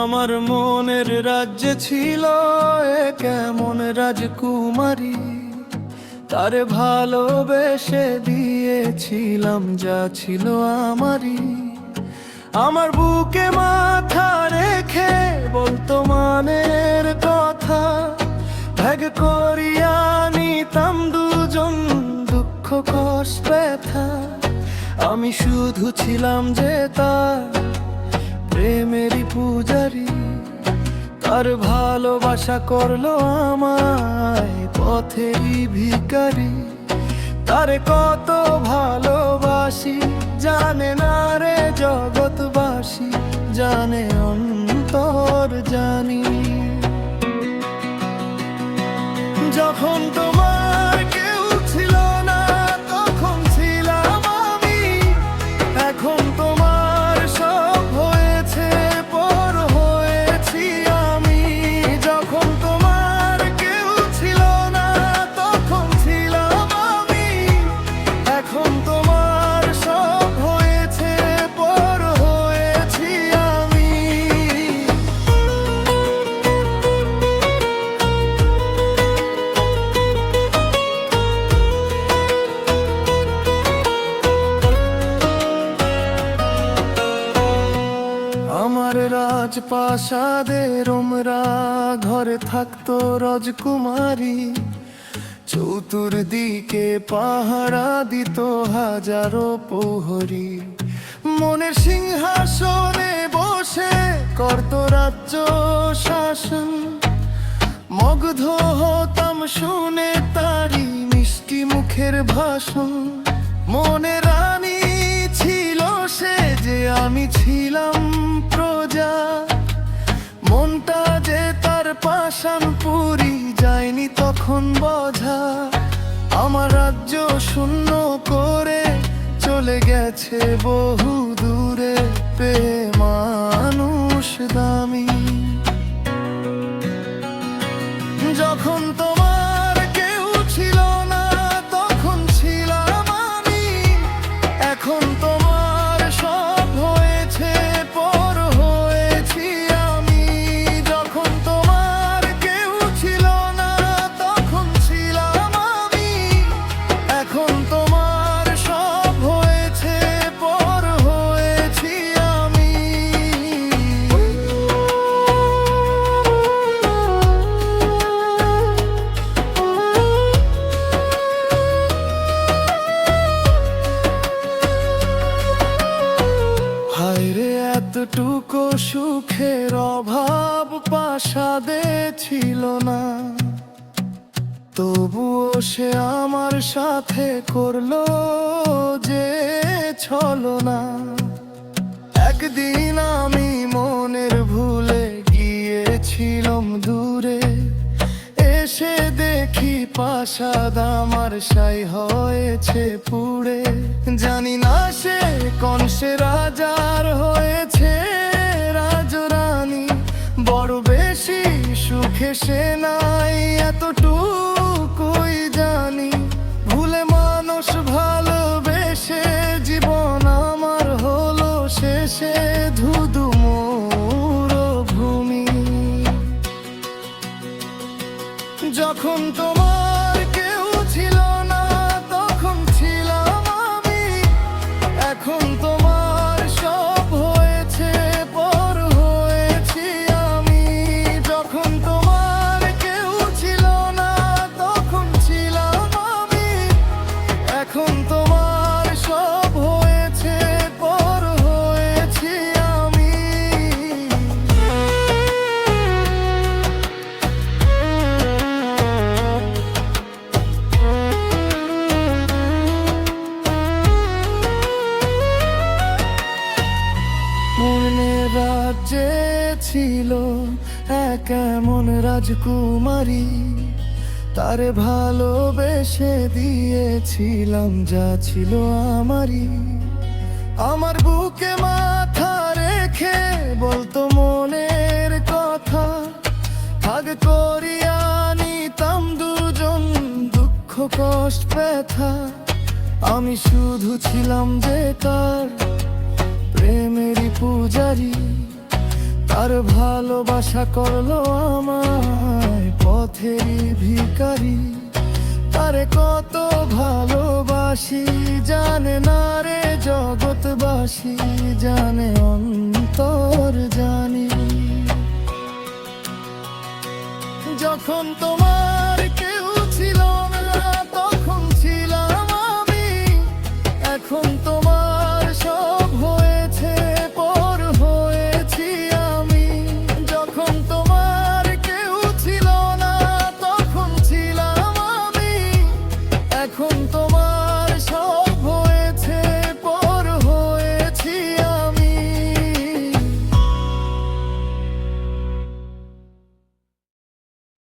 আমার মনের রাজ্যে ছিল এক এমন রাজকুমারী, তারে ভালোবেসে দিয়েছিলাম যা ছিল আমারই। আমার বুকে মাথা রেখে বলতো মানের কথা, ভাগ করিয়া নিতাম দুজন দুঃখ কষ্ট ব্যথা। আমি শুধু ছিলাম যে তার প্রেমেরই পূজারি, তার ভালোবাসা করলো আমায় পথেরই ভিখারি। তারে কত ভালোবাসি জানে না রে জগৎবাসী, জানে অন্তর জানি। যখন তোমার কেউ ছিল না তখন ছিলাম আমি, এখন তোমার সব হয়েছে পর হয়েছি আমি। যখন তোমার কেউ ছিল না তখন ছিলাম আমি, এখন তোমার সব হয়েছে পর হয়েছি আমি। আমার রাজপ্রাসাদে রোমরা ঘরে থাকতো রাজকুমারী, চতুর্দিকে পাহারা দিত হাজারো প্রহরী। মনের সিংহাসনে বসে করত রাজ্য শাসন, মুগ্ধ হতাম শুনে তারি মিষ্টি মুখের ভাষণ। মনে রানী ছিল সে যে আমি ছিলাম প্রজা, মনটা যে তার পাষাণ পুরি যায়নি তখন বোঝা। আমার রাজ্য শূন্য করে চলে গেছে বহু দূরে, পেয়ে মানুষ দামি। যখন তোমার কেউ ছিল না তখন ছিলাম আমি, এখন তোমার সব হয়েছে পর হয়েছি আমি। যখন তোমার কেউ ছিল না তখন ছিলাম আমি, এখন তোমার সব হয়েছে পর হয়েছি আমি। হায়রে এতটুকু সুখের অভাব প্রাসাদে ছিল না, তবুও সে আমার সাথে করলো যে ছলনা। একদিন আমি মনের ভুলে গিয়েছিলাম দূরে, এসে দেখি প্রাসাদ আমার সাই হয়েছে পুড়ে। জানি না সে কোন সে রাজার হয়েছে রাজরানী, বড় বেশি সুখে সে নাই এতটুকুই জানি। ভুলে মানুষ ভালোবেসে জীবন আমার হলো শেষে ধুধু মরুভূমি। যখন তোমার কেউ ছিল না তখন ছিলাম আমি, এখন তোমার সব হয়েছে পর হয়েছি আমি। যখন তোমার কেউ ছিল না তখন ছিলাম আমি, এখন তোমার সব হয়েছে পর হয়েছি আমি। মনের রাজ্যে ছিল এক এমন রাজকুমারী, তারে ভালোবেসে দিয়েছিলাম যা ছিল আমারই। আমার বুকে মাথা রেখে বলতো মনের কথা, ভাগ করিয়া নিতাম দুজন দুঃখ কষ্ট ব্যথা। আমি শুধু ছিলাম যে তার প্রেমেরই পূজারি, আর ভালোবাসা করলো আমায় পথেরই ভিখারি। তারে কত ভালোবাসি জানে না রে জগৎবাসী, জানে অন্তর জানি। যখন তোমার